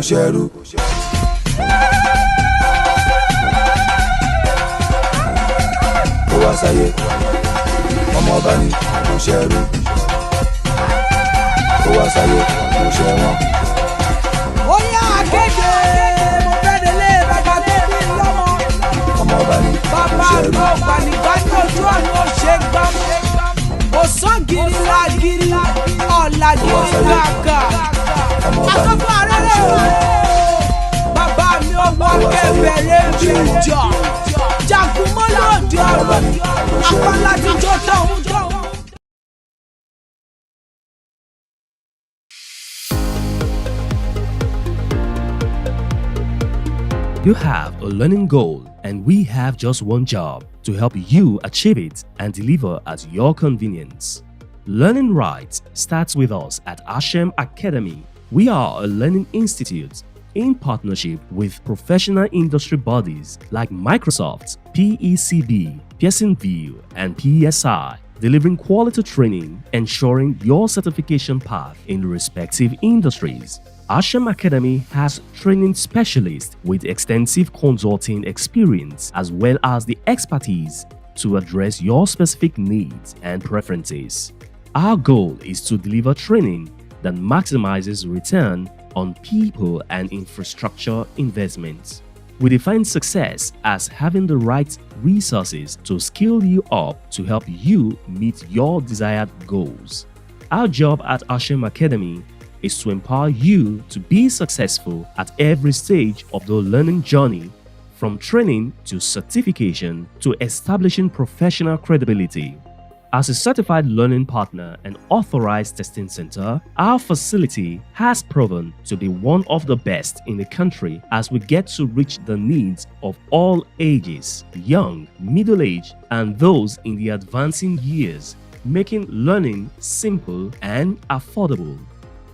ṣẹrú. Ó wá sáyé ọmọ ọba ni kò ṣẹrú. Ó wá sáyé kò ṣẹwọ́n. Ó yá akéde mo fẹ́ délé bàbá tó bí lọ́mọ. Ọmọ ọba ni kò Bàbá ṣẹrú. àgbà ògbànigbà ní ojú ọ̀nà ó ṣe gbámú. Òsán gírí la gírí, ọ̀la gírí la gà. Àkókò àrẹ́rẹ́ o. Bàbá mi ò wọ kẹfẹ́rẹ́ jíjọ. Jagunmọ́ lòdì ọ̀rọ̀. Apálá ti jó tọ̀hún tọ̀hún. You have a learning goal, and we have just one job to help you achieve it and deliver at your convenience. Learning right starts with us at Ashem Academy. We are a learning institute in partnership with professional industry bodies like Microsoft, PECB, Pearsonville, and PSI, delivering quality training, ensuring your certification path in respective industries. Ashem Academy has training specialists with extensive consulting experience as well as the expertise to address your specific needs and preferences. Our goal is to deliver training that maximizes return on people and infrastructure investments. We define success as having the right resources to skill you up to help you meet your desired goals. Our job at Ashem Academy is to empower you to be successful at every stage of the learning journey, from training to certification to establishing professional credibility. As a certified learning partner and authorized testing center, our facility has proven to be one of the best in the country as we get to reach the needs of all ages, young, middle-aged, and those in the advancing years, making learning simple and affordable.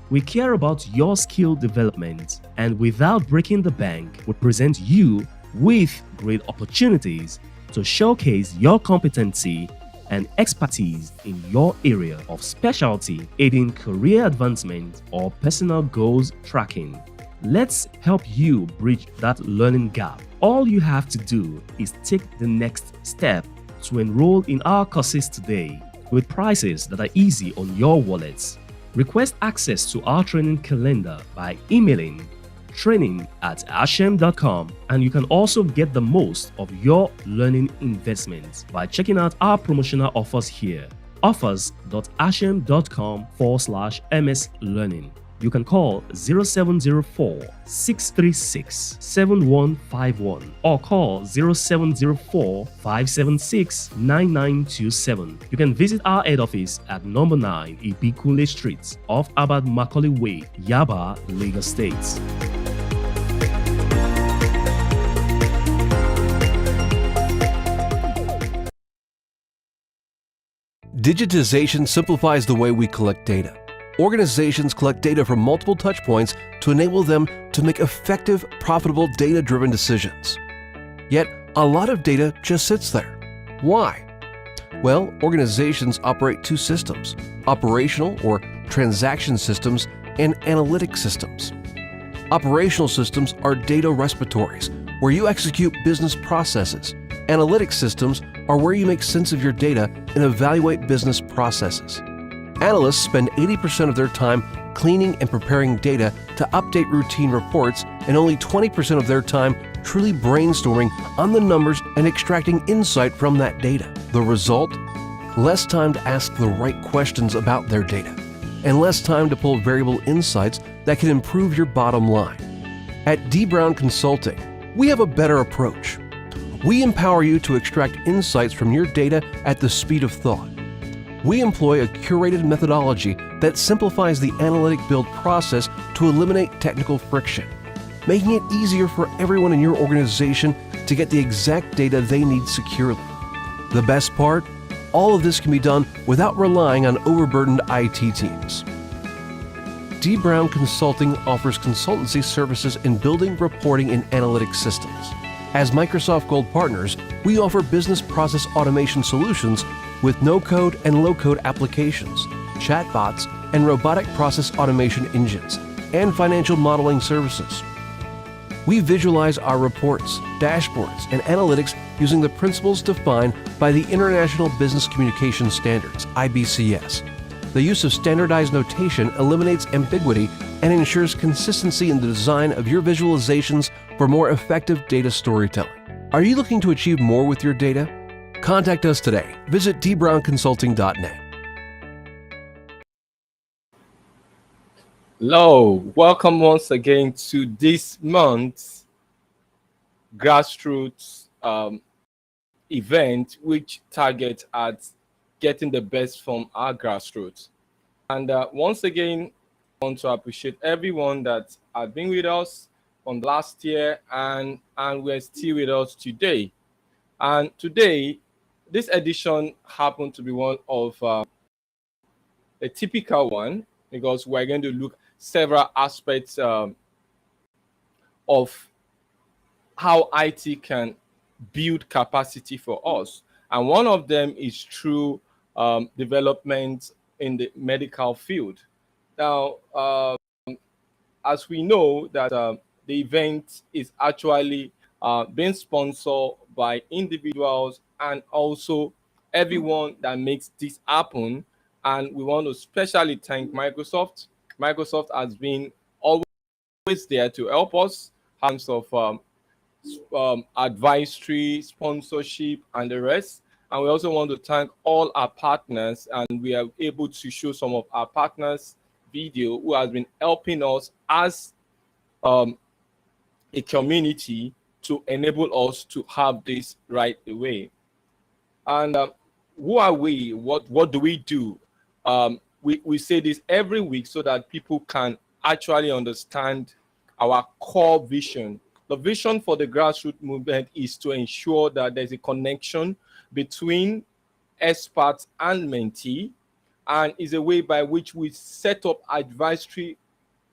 We care about your skill development, and without breaking the bank, we present you with great opportunities to showcase your competency and expertise in your area of specialty, aiding career advancement or personal goals tracking. Let's help you bridge that learning gap. All you have to do is take the next step to enroll in our courses today with prices that are easy on your wallets. Request access to our training calendar by emailing training@ashem.com, and you can also get the most of your learning investments by checking out our promotional offers here. offers.ashem.com/ms learning. You can call 0704 636 7151 or call 0704 576 9927. You can visit our head office at number 9 Ibikunle Street off Abad Macaulay Way, Yaba, Lagos State. Digitization simplifies the way we collect data. Organizations collect data from multiple touchpoints to enable them to make effective, profitable, data-driven decisions. Yet, a lot of data just sits there. Why? Well, organizations operate two systems: operational or transaction systems and analytic systems. Operational systems are data repositories where you execute business processes. Analytic systems are where you make sense of your data and evaluate business processes. Analysts spend 80% of their time cleaning and preparing data to update routine reports, and only 20% of their time truly brainstorming on the numbers and extracting insight from that data. The result? Less time to ask the right questions about their data, and less time to pull variable insights that can improve your bottom line. At D. Brown Consulting, we have a better approach. We empower you to extract insights from your data at the speed of thought. We employ a curated methodology that simplifies the analytic build process to eliminate technical friction, making it easier for everyone in your organization to get the exact data they need securely. The best part? All of this can be done without relying on overburdened IT teams. D. Brown Consulting offers consultancy services in building, reporting, and analytics systems. As Microsoft Gold partners, we offer business process automation solutions with no-code and low-code applications, chatbots, and robotic process automation engines, and financial modeling services. We visualize our reports, dashboards, and analytics using the principles defined by the International Business Communication Standards, IBCS. The use of standardized notation eliminates ambiguity and ensures consistency in the design of your visualizations for more effective data storytelling. Are you looking to achieve more with your data? Contact us today. Visit dbrownconsulting.net. Hello, welcome once again to this month's grassroots event, which targets at getting the best from our grassroots. And once again, I want to appreciate everyone that has been with us from last year and we're still with us today. And today, this edition happened to be one of a typical one, because we're going to look several aspects of how IT can build capacity for us. And one of them is through development in the medical field. Now, as we know that the event is actually being sponsored by individuals and also everyone that makes this happen. And we want to especially thank Microsoft. Microsoft has been always there to help us in terms of advisory, sponsorship, and the rest. And we also want to thank all our partners, and we are able to show some of our partners' video who has been helping us as a community to enable us to have this right away. And who are we? What do we do? We say this every week so that people can actually understand our core vision. The vision for the grassroots movement is to ensure that there's a connection between experts and mentee, and is a way by which we set up advisory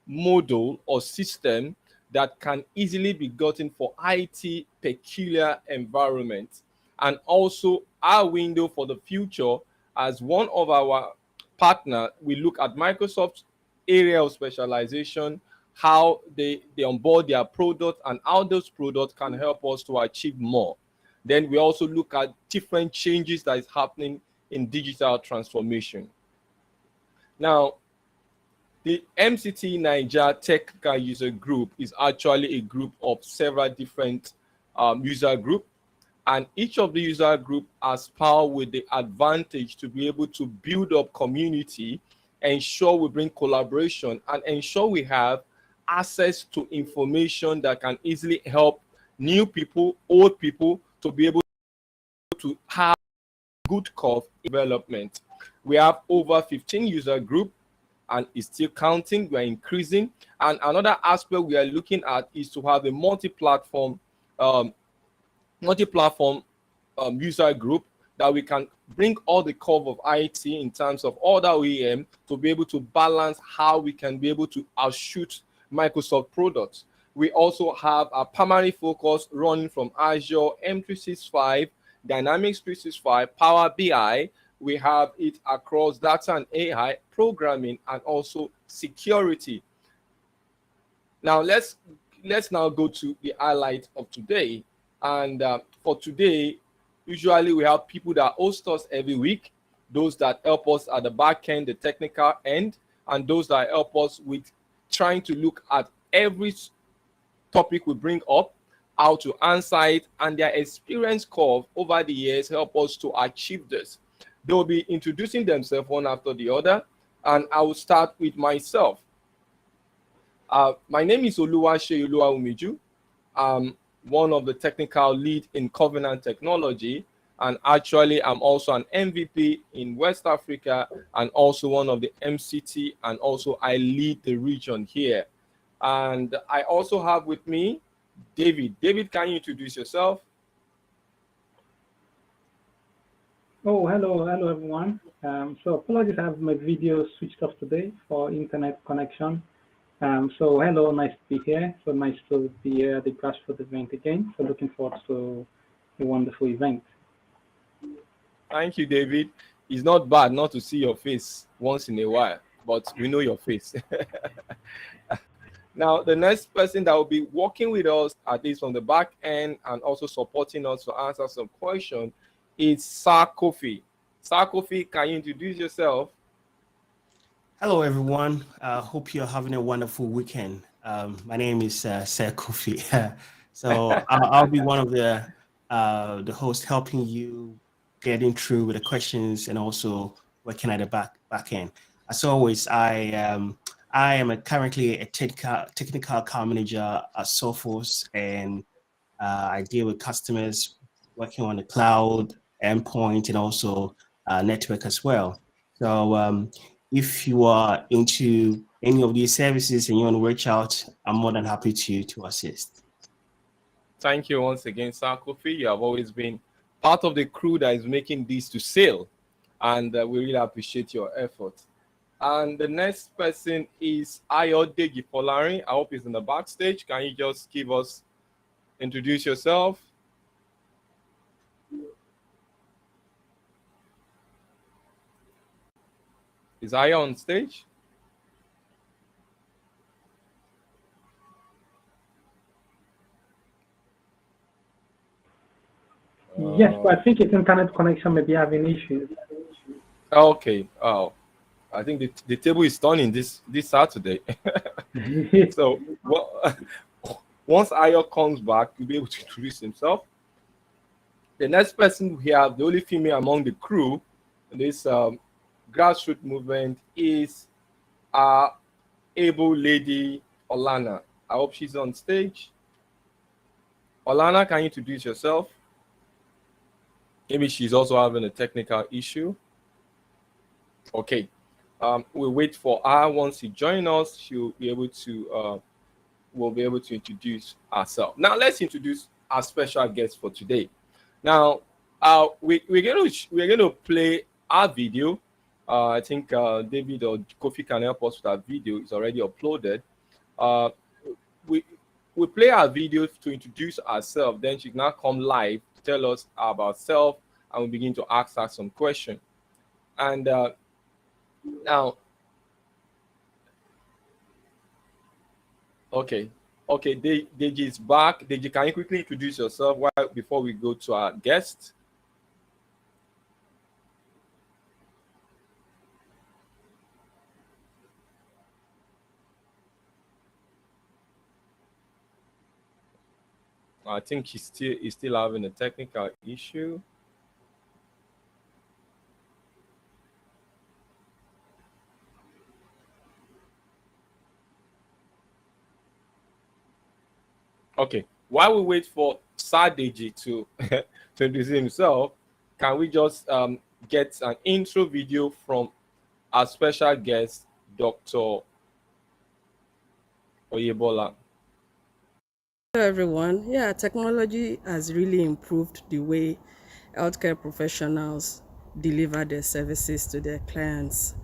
model or system that can easily be gotten for IT peculiar environment, and also our window for the future. As one of our partner, we look at Microsoft's area of specialization, how they onboard their product, and how those products can help us to achieve more. Then we also look at different changes that is happening in digital transformation. Now, the MCT Naija Technical User Group is actually a group of several different user groups. And each of the user group has power with the advantage to be able to build up community, ensure we bring collaboration, and ensure we have access to information that can easily help new people, old people, to be able to have good curve development. We have over 15 user group, and it's still counting. We're increasing. And another aspect we are looking at is to have a multi-platform user group that we can bring all the curve of IT in terms of other OEM to be able to balance how we can be able to outshoot Microsoft products. We also have a primary focus running from Azure, M365, Dynamics 365, Power BI. We have it across data and AI, programming, and also security. Now let's now go to the highlight of today. And for today, usually we have people that host us every week, those that help us at the back end, the technical end, and those that help us with trying to look at every topic we bring up, how to answer it, and their experience curve over the years help us to achieve this. They will be introducing themselves one after the other, and I will start with myself. My name is Oluwase Oluwawumiju. I'm one of the technical lead in Covenant Technology, and actually I'm also an MVP in West Africa and also one of the MCT, and also I lead the region here. And I also have with me David. David, can you introduce yourself? Oh, hello everyone. So apologies, I have my video switched off today for internet connection. So hello, nice to be here. So nice to be here at the grassroots event again. So looking forward to a wonderful event. Thank you, David. It's not bad not to see your face once in a while, but we know your face. Now, the next person that will be working with us, at least from the back end, and also supporting us to answer some questions is Sir Kofi. Sir Kofi, can you introduce yourself? Hello, everyone. Hope you're having a wonderful weekend. My name is Sir Kofi. So I'll be one of the hosts helping you getting through with the questions and also working at the back end. As always, I am currently a technical account manager at Sophos, and I deal with customers working on the cloud, endpoint, and also network as well. So if you are into any of these services and you want to reach out, I'm more than happy to assist. Thank you once again, Sir Kofi. You have always been part of the crew that is making this to sail, and we really appreciate your effort. And the next person is Ayodeji Folarin. I hope he's in the backstage. Can you just introduce yourself? Is Ayo on stage? Yes, but I think its internet connection may be having issues. Okay. Oh, I think the table is turning this Saturday. So, well, once Ayo comes back, he'll be able to introduce himself. The next person we have, the only female among the crew in this grassroots movement, is our able lady, Olana. I hope she's on stage. Olana, can you introduce yourself? Maybe she's also having a technical issue. Okay. We'll wait for her. Once she joins us, she'll be able to we'll be able to introduce ourselves. Now let's introduce our special guest for today. Now we're going to play our video. I think David or Kofi can help us with our video. It's already uploaded. We play our video to introduce ourselves. Then she can now come live to tell us about herself, and we begin to ask her some questions. And now, okay, Deji is back. Deji, can you quickly introduce yourself before we go to our guest? I think he's still having a technical issue. Okay, while we wait for Sadeji to introduce himself, can we just get an intro video from our special guest, Dr. Oyebola? Hello everyone. Yeah, technology has really improved the way healthcare professionals deliver their services to their clients,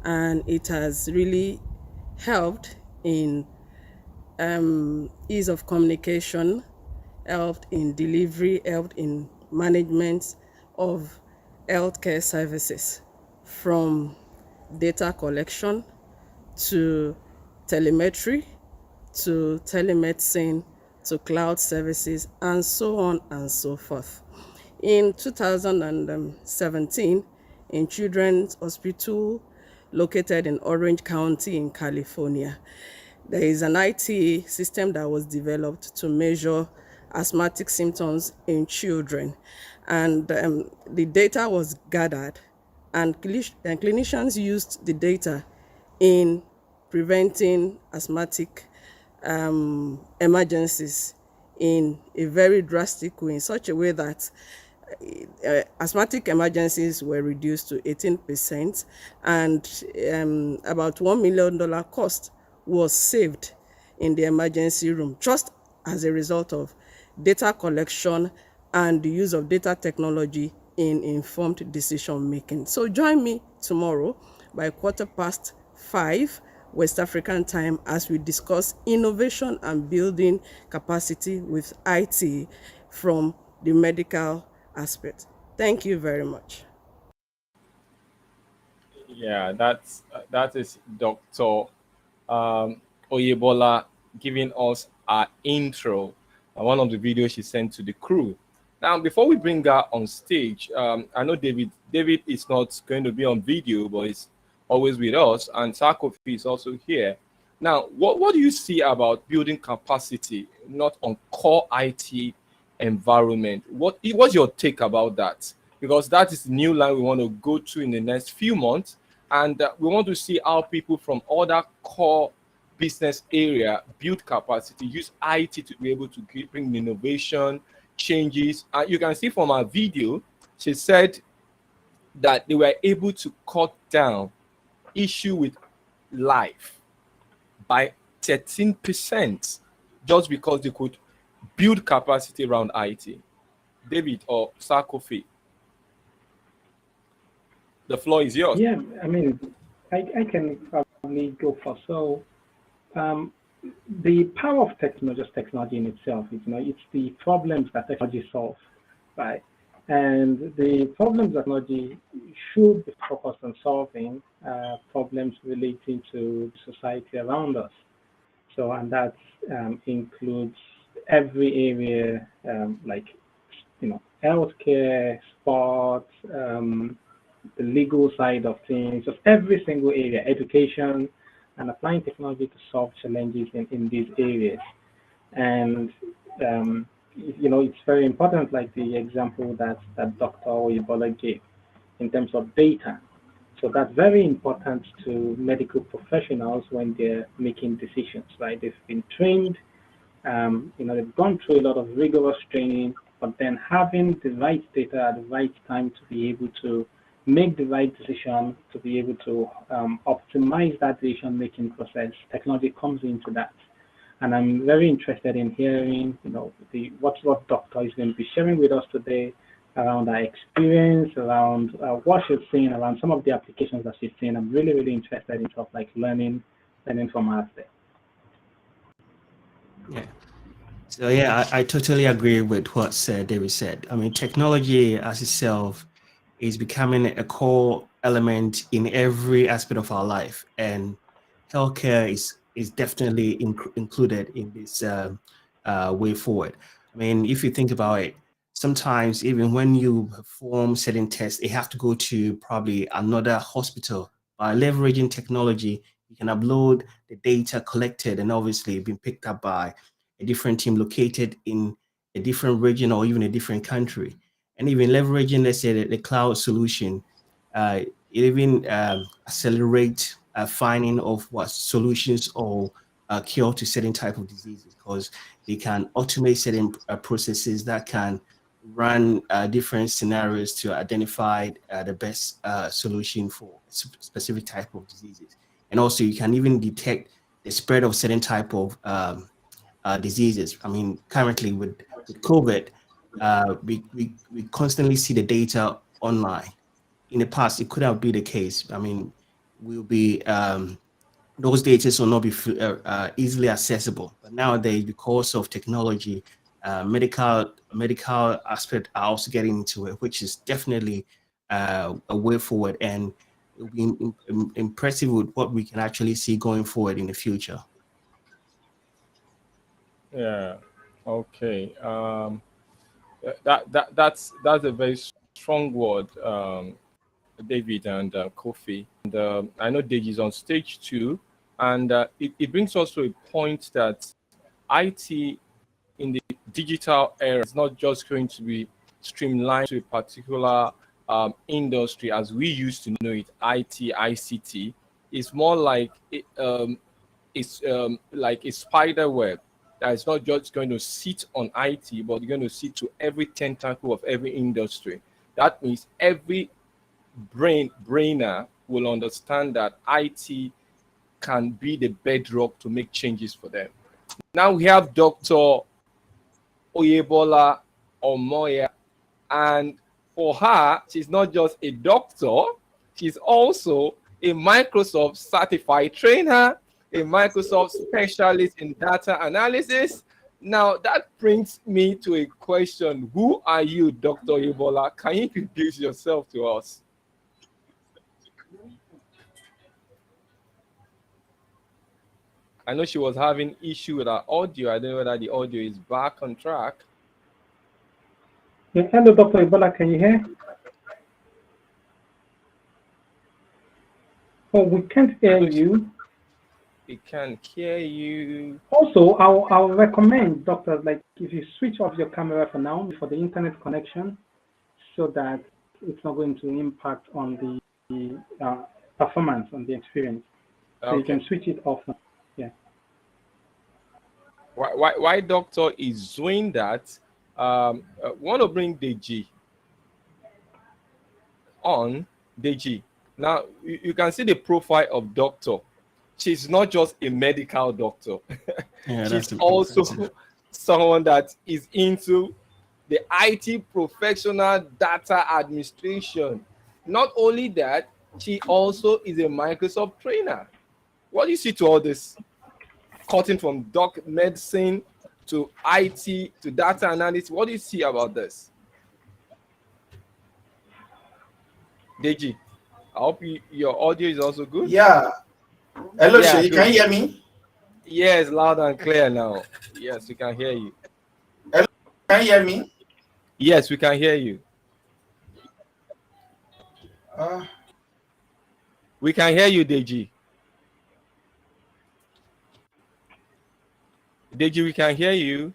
and it has really helped in ease of communication, helped in delivery, helped in management of healthcare services, from data collection to telemetry to telemedicine to cloud services, and so on and so forth. In 2017, in Children's Hospital located in Orange County in California, there is an IT system that was developed to measure asthmatic symptoms in children. And the data was gathered, and clinicians used the data in preventing asthmatic emergencies in a very drastic way, in such a way that asthmatic emergencies were reduced to 18%, and about $1 million cost was saved in the emergency room, just as a result of data collection and the use of data technology in informed decision making. So join me tomorrow by 5:15 West African time as we discuss innovation and building capacity with IT from the medical aspect. Thank you very much. Yeah, that is Dr. Oyebola giving us our intro, one of the videos she sent to the crew. Now, before we bring her on stage, I know David is not going to be on video, but he's always with us, and Sarkofi is also here. Now, what do you see about building capacity, not on core IT environment? What's your take about that? Because that is the new line we want to go to in the next few months, and we want to see how people from other core business area build capacity, use IT to be able to bring innovation, changes. And you can see from our video, she said that they were able to cut down issue with life by 13% just because they could build capacity around IT. David or Sarkofi, the floor is yours. Yeah, I mean, I can probably go for so. The power of technology in itself is, it's the problems that technology solves, right? And the problems that technology should be focused on solving problems relating to society around us. So, and that includes every area, like, healthcare, sports, the legal side of things, just every single area, education, and applying technology to solve challenges in these areas. And, it's very important, like the example that Dr. Oyebola gave in terms of data. So that's very important to medical professionals when they're making decisions, right? They've been trained, they've gone through a lot of rigorous training, but then having the right data at the right time to be able to make the right decision, to be able to optimize that decision-making process, technology comes into that. And I'm very interested in hearing, what Doctor is going to be sharing with us today around our experience, around what she's seen, around some of the applications that she's seen. I'm really, really interested in stuff like learning from her there. Yeah. So yeah, I totally agree with what David said. I mean, technology as itself is becoming a core element in every aspect of our life, and healthcare is definitely included in this way forward. I mean, if you think about it, sometimes even when you perform certain tests, they have to go to probably another hospital. By leveraging technology, you can upload the data collected and obviously being picked up by a different team located in a different region or even a different country. And even leveraging, let's say, the cloud solution, it even accelerate finding of what solutions or cure to certain type of diseases, because they can automate certain processes that can run different scenarios to identify the best solution for a specific type of diseases. And also you can even detect the spread of certain type of diseases. I mean, currently with COVID, we constantly see the data online. In the past, it could have been the case. I mean, those data will not be easily accessible. But nowadays, because of technology, medical aspect are also getting into it, which is definitely a way forward, and it'll be impressive with what we can actually see going forward in the future. Yeah. Okay. That's a very strong word, David and Kofi. And I know Deji is on stage too, and it brings us to a point that IT in the digital era is not just going to be streamlined to a particular industry as we used to know it, IT, ICT. It's more like it's like a spider web that is not just going to sit on IT, but you're going to sit to every tentacle of every industry. That means every brainer will understand that IT can be the bedrock to make changes for them. Now we have Dr. Oyebola Omoya, and for her, she's not just a doctor, she's also a Microsoft certified trainer, a Microsoft specialist in data analysis. Now that brings me to a question. Who are you, Dr. Oyebola? Can you introduce yourself to us? I know she was having issue with her audio. I don't know whether the audio is back on track. Yeah, hello, Dr. Ebola, can you hear? Oh, we can't hear you. We can't hear you. Also, I'll recommend, doctors, like if you switch off your camera for now for the internet connection, so that it's not going to impact on the performance, on the experience. So Okay. you can switch it off now. Yeah. Why doctor is doing that? Want to bring Deji on. Deji. Now you can see the profile of doctor. She's not just a medical doctor. Yeah, She's also someone that is into the IT professional data administration. Not only that, she also is a Microsoft trainer. What do you see to all this? Cutting from doc medicine to IT to data analysis. What do you see about this? Deji, I hope your audio is also good. Yeah. Hello, Yeah, Shay. Can you hear me? Yes, loud and clear now. Yes, we can hear you. Hello, can you hear me? Yes, we can hear you. We can hear you, Deji. Deji, we can hear you.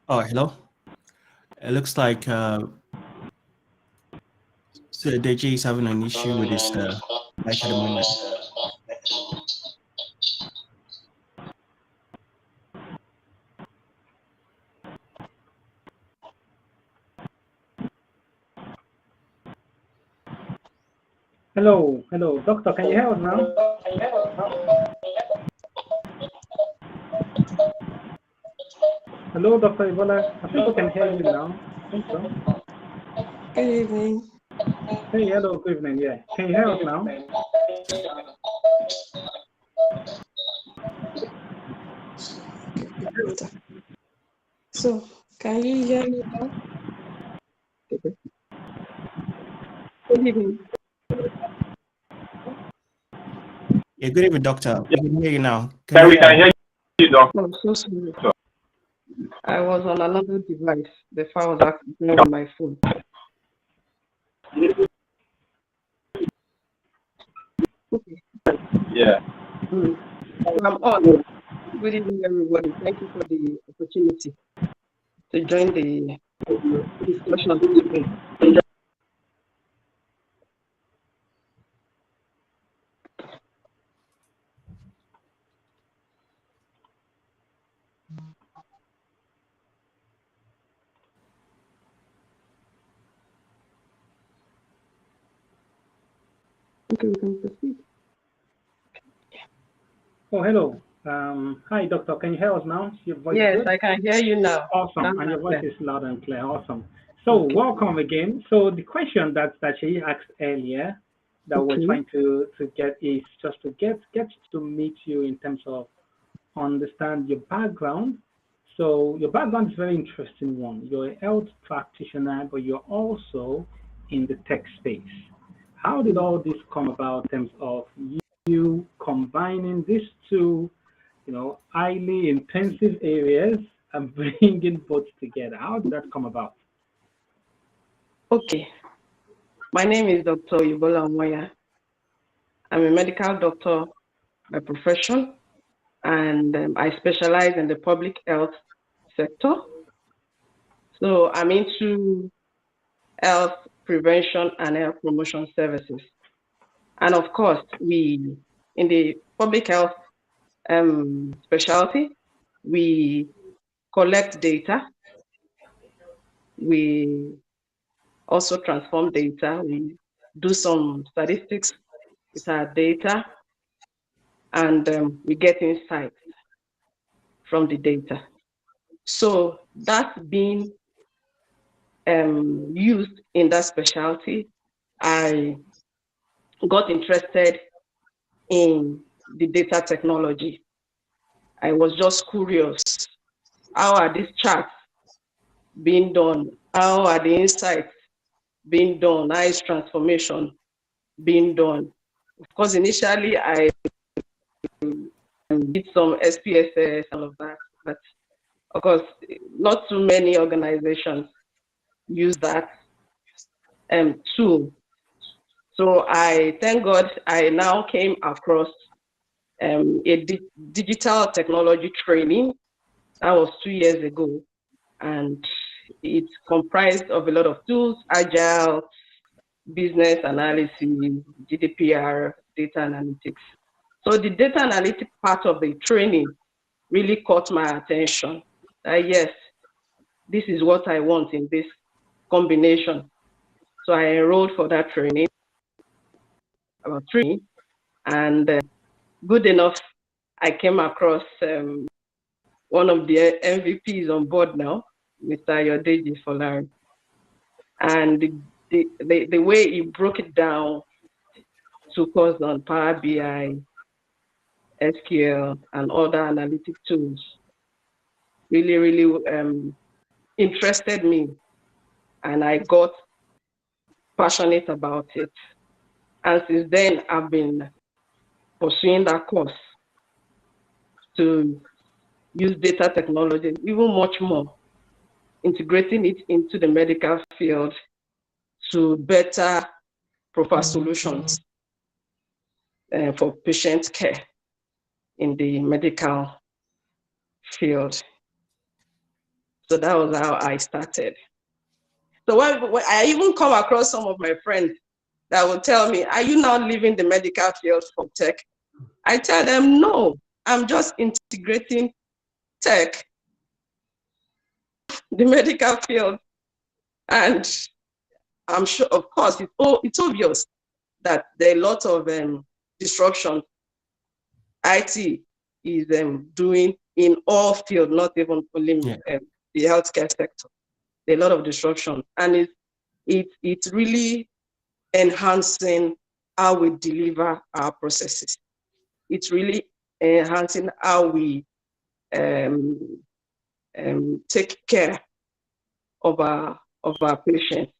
Oh, hello. It looks like so DJ is having an issue with his mic at the moment. Hello, doctor, can you hear us now? Hello, Dr. Ebola. I think we can hear you now. I think so. Good evening. Hey, hello, good evening. Yeah, can you hear us now? So, can you hear me now? Good evening. Yeah, good evening, doctor. We can hear you now. Yeah, we can hear you, doctor. I'm so sorry. I was on another device. The file was actually on my phone. Okay. Yeah. I'm on. Good evening, everybody. Thank you for the opportunity to join the discussion today. Okay, we can proceed. Oh, hello. Hi, doctor. Can you hear us now? Your voice Yes, good? I can hear you now. Awesome. And your voice is loud and clear. Awesome. So welcome again. So the question that she asked earlier that we're trying to get is just to get to meet you in terms of understand your background. So your background is a very interesting one. You're a health practitioner, but you're also in the tech space. How did all this come about in terms of you combining these two, highly intensive areas and bringing both together? How did that come about? Okay. My name is Dr. Yubola Moya. I'm a medical doctor by profession, and I specialize in the public health sector. So I'm into health prevention and health promotion services. And of course, we, in the public health specialty, we collect data. We also transform data. We do some statistics with our data, and we get insights from the data. So that's been used in that specialty. I got interested in the data technology. I was just curious, how are these charts being done? How are the insights being done? How is transformation being done? Of course, initially I did some SPSS and all of that, but of course, not too many organizations use that tool. So I thank God I now came across a digital technology training. That was 2 years ago, and it's comprised of a lot of tools: agile, business analysis, GDPR, data analytics. So the data analytics part of the training really caught my attention. Yes, this is what I want in this combination. So I enrolled for that training, about 3, and good enough, I came across one of the MVPs on board now, Mr. Yodeji Folari. And the way he broke it down took us on Power BI, SQL, and other analytic tools really, really interested me, and I got passionate about it. And since then, I've been pursuing that course to use data technology even much more, integrating it into the medical field to better provide solutions for patient care in the medical field. So that was how I started. So when I even come across some of my friends that will tell me, are you now leaving the medical field for tech? I tell them, no, I'm just integrating tech, the medical field. And I'm sure, of course, it's obvious that there are a lot of disruption IT is doing in all fields, not even only the healthcare sector. There are a lot of disruption, and it's really enhancing how we deliver our processes. It's really enhancing how we take care of our patients.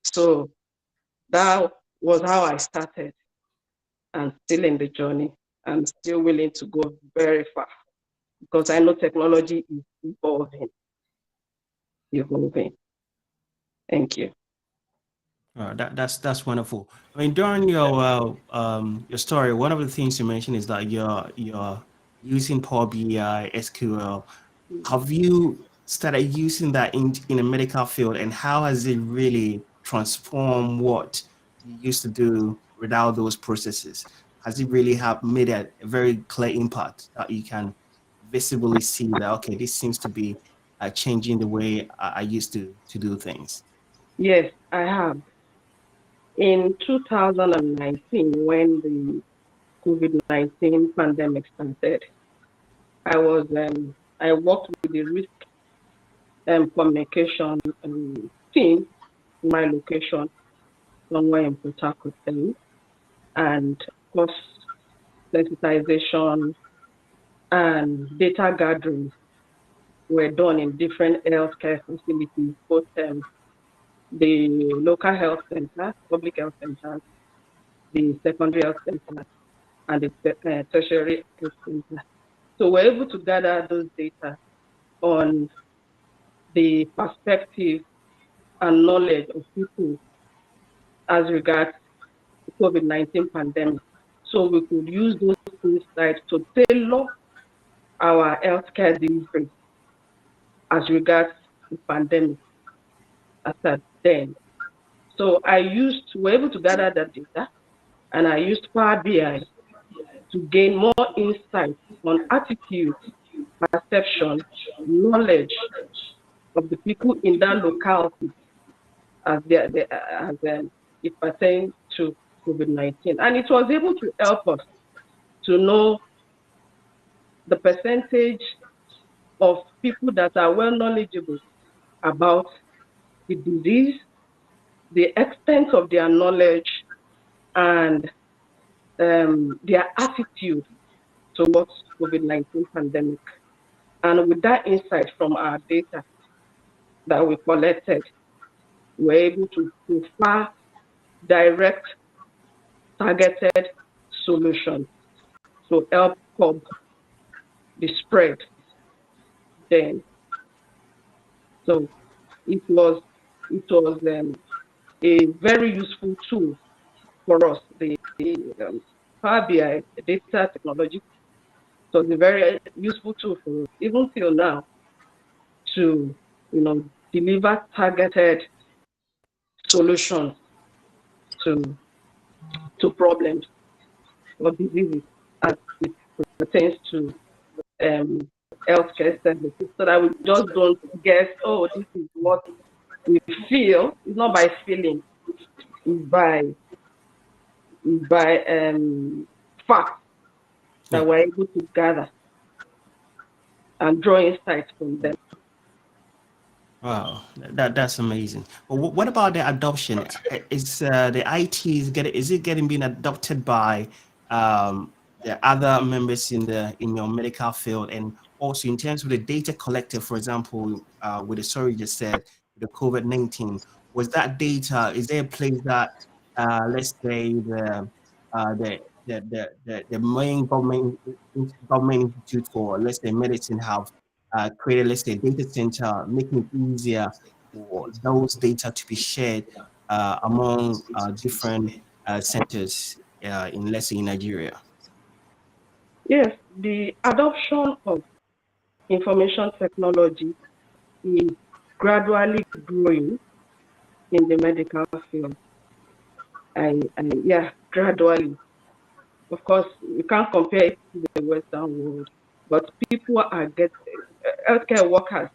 So that was how I started, and still in the journey. I'm still willing to go very far because I know technology is evolving. Thank you. That's wonderful. I mean, during your story, one of the things you mentioned is that you're using Power BI, SQL. Have you started using that in the medical field, and how has it really transformed what you used to do without those processes? Has it really made a very clear impact that you can visibly see that, okay, this seems to be changing the way I used to do things? Yes, I have. In 2019, when the COVID-19 pandemic started, I worked with the risk communication team in my location, somewhere in Port Harcourt, and of course, sensitization and data gathering were done in different healthcare facilities, both the local health centers, public health centers, the secondary health centers, and the tertiary health centers. So we're able to gather those data on the perspective and knowledge of people as regards the COVID-19 pandemic. So we could use those insight to tailor our healthcare delivery as regards the pandemic as at then. So we're able to gather that data, and I used Power BI to gain more insight on attitudes, perception, knowledge of the people in that locality as it pertains to COVID-19. And it was able to help us to know the percentage of people that are well knowledgeable about the disease, the extent of their knowledge, and their attitude towards COVID-19 pandemic. And with that insight from our data that we collected, we're able to prefer direct, targeted solutions to help curb the spread then. So it was a very useful tool for us. The Power BI data technology, so it's a very useful tool for us, even till now, to deliver targeted solutions to problems or diseases as it pertains to healthcare services, so that we just don't guess, oh, this is what we feel. It's not by feeling, it's by facts that we're able to gather and draw insights from them. Wow, that's amazing. But what about the adoption? Is the IT is it getting being adopted by the other members in your medical field, and also in terms of the data collected, for example, with the story you just said, the COVID-19, was that data? Is there a place that let's say the main government institute for, let's say, medicine have created, let's say, data center, making it easier for those data to be shared among different centers in, let's say, in Nigeria? Yes, the adoption of information technology is gradually growing in the medical field. And yeah, gradually. Of course, we can't compare it to the Western world, but people are healthcare workers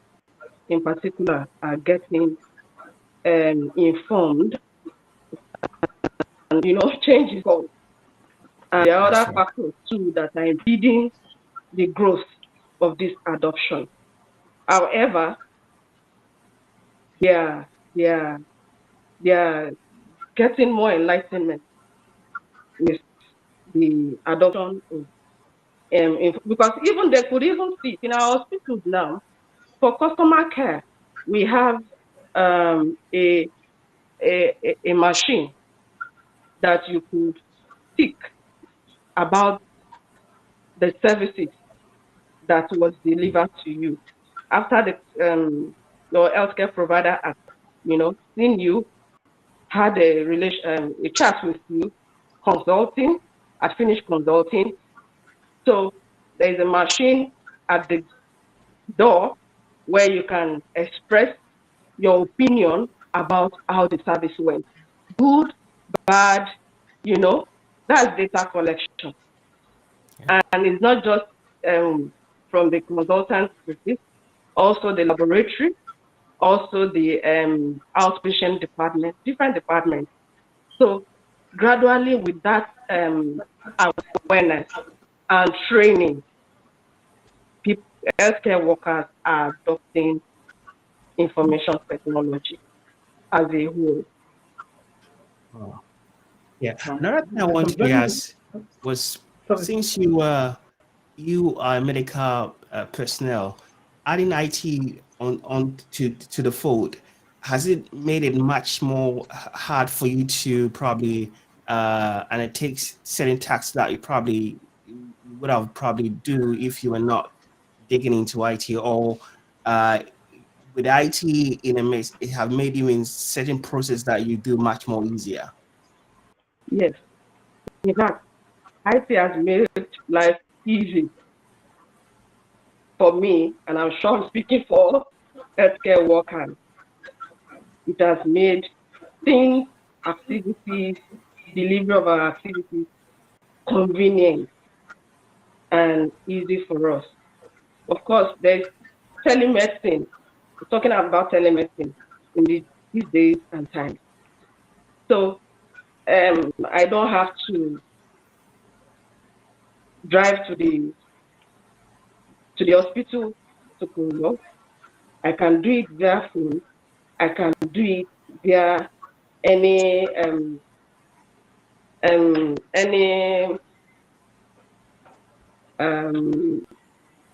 in particular are getting informed, and change is called. And there are other factors too that are impeding the growth of this adoption. However, they are getting more enlightenment with the adoption of because even they could even see in our hospitals now, for customer care, we have a machine that you could tick about the services that was delivered to you after the your healthcare provider has seen you, had a chat with you, consulting, had finished consulting. So there is a machine at the door where you can express your opinion about how the service went. Good, bad, that's data collection. And it's not just from the consultant's perspective, also the laboratory, also the outpatient department, different departments. So gradually with that awareness and training, healthcare workers are adopting information technology as a whole. Oh. Yeah. Another thing I want to ask was, since you are a medical personnel, adding IT on to the fold, has it made it much more hard for you to probably and it takes certain tasks that you probably would have probably do if you were not digging into IT, or with IT in a mix, it have made you in certain process that you do much more easier? Yes. In fact, IT has made life easy for me, and I'm sure I'm speaking for healthcare workers. It has made things, activities, delivery of our activities convenient and easy for us. Of course, there's telemedicine. We're talking about telemedicine in these days and times. So I don't have to drive to the hospital to consult. I can do it via phone. I can do it via any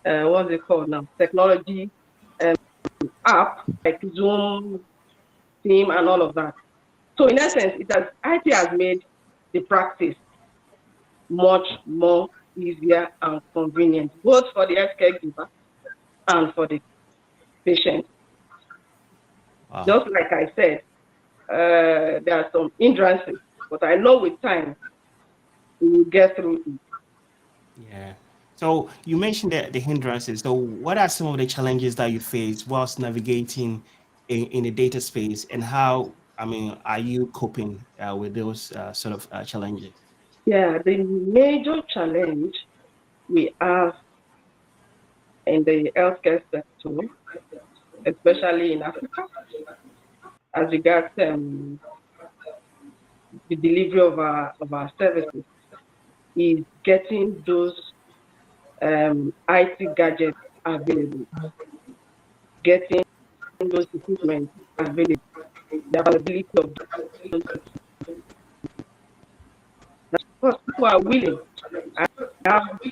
what's it called now? Technology app like Zoom, Team, and all of that. So in essence, IT has made the practice much more easier and convenient, both for the healthcare giver and for the patient. Wow. Just like I said, there are some hindrances, but I know with time we will get through it. Yeah. So you mentioned the hindrances. So what are some of the challenges that you face whilst navigating in the data space, and how, are you coping with those sort of challenges? Yeah, the major challenge we have in the healthcare sector, especially in Africa, as regards the delivery of our services, is getting those IT gadgets available, getting those equipment available, the availability of those. Of course, people are willing. I have